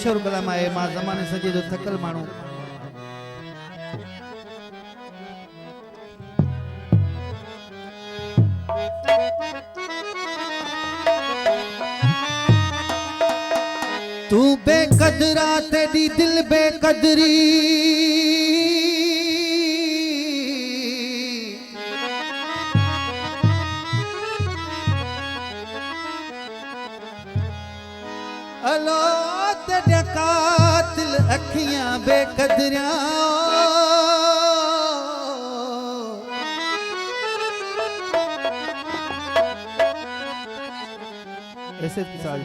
मशहूर कलाम आहे मां ज़माने सजे जो थकल माण्हू तू बेकदरा तेरी दिल बेकदरी अलो तेरे कातिल अखियां बेकदरिया ऐसे साज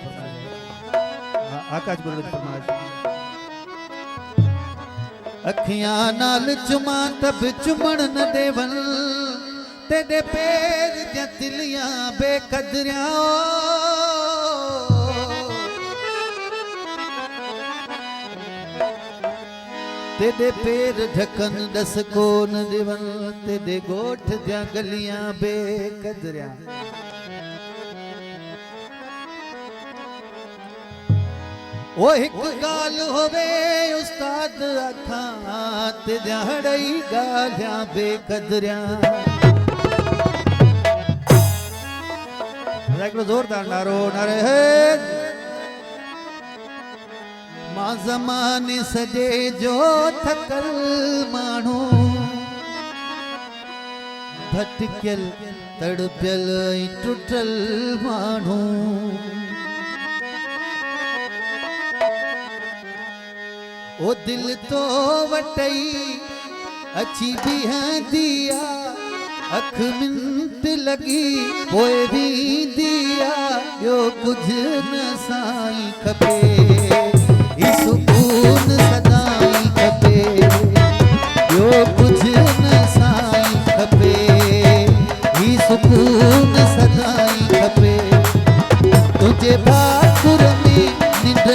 आकाश गुरु फरमाइश अखियां नाल चुमा तब चुमण न देवन तेरे पैर दियां तिलियां बेकदरिया तेरे पैर ढकन दस कोन देवन तेरे गोठ दियां गलियां बेकदरिया ओ एक गाल होवे उस्ताद अखां ते दिहाड़ई गालियां बेकदरिया हिकिड़ो ज़ोरदार नारो नारे मां ज़माने सजे जो थकल माण्हू भटकियल तड़पियल ऐं टुटल माण्हू ओ दिल तो वटई अची बीहंदी आ अख मिंट लगी पोइ बींदी आ ॿियो कुझु न साईं खपे ही सुकून सदाई खपे ॿियो कुझु न साईं खपे ही सुकून सदाई खपे तुझे भाकुर में निंड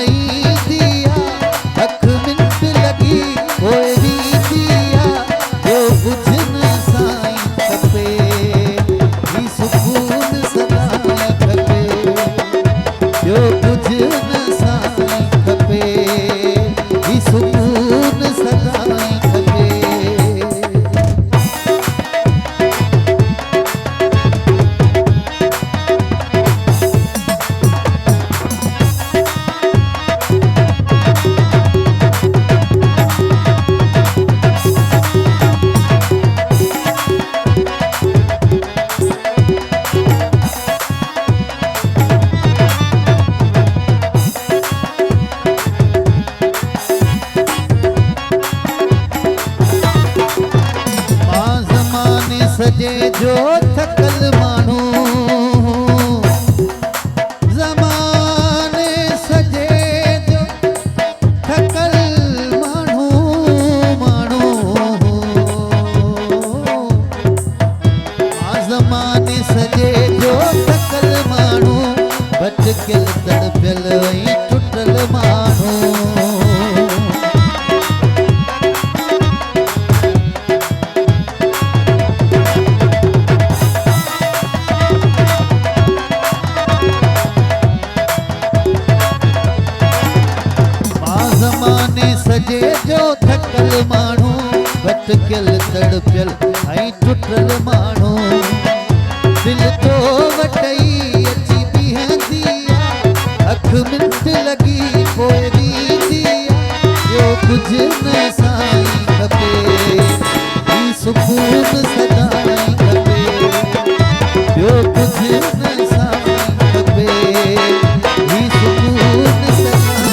सजे जो थकल माण्हू ज़माने सजे जो थकल माण्हू ज़माने सजे जो थकल माण्हू भटकियल तड़पियल ऐं टुटल माण्हू सजे जो थकल माण्हू भटकियल तड़पियल ऐं टुटल माण्हू दिल तो वटई अची बीहंदी आ अख मिंट लगी पोइ बींदी आ ॿियो कुझु न साईं खपे ही सुकून सदाई खपे ॿियो कुझु न साईं खपे ही सुकून सदाई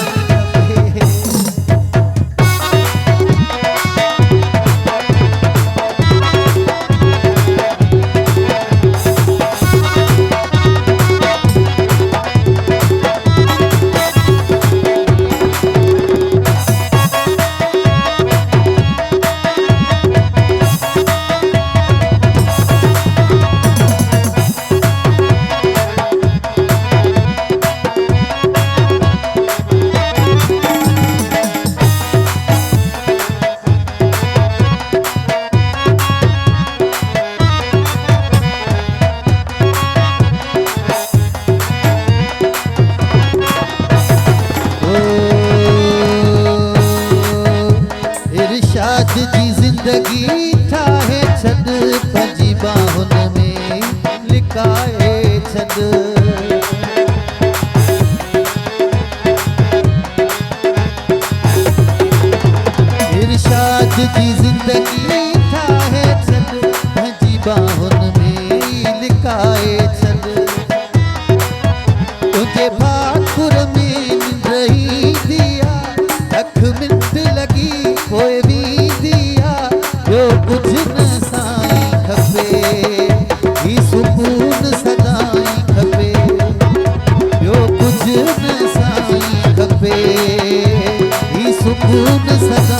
ज़िंदगी ठाहे छॾ पंहिंजी बाहुनि में लिकाए छॾ इरशाद जी ज़िंदगी ठाहे छॾ पंहिंजी बाहुनि में लिकाए छॾ तुंहिंजे भाकुर में निंड ईंदी आहे अख मिंट लॻी पोइ वेंदी आहे ॿियो कुझु न साईं खपे ही सुकून सदाई खपे ॿियो कुझु न साईं खपे ही सुकून सदा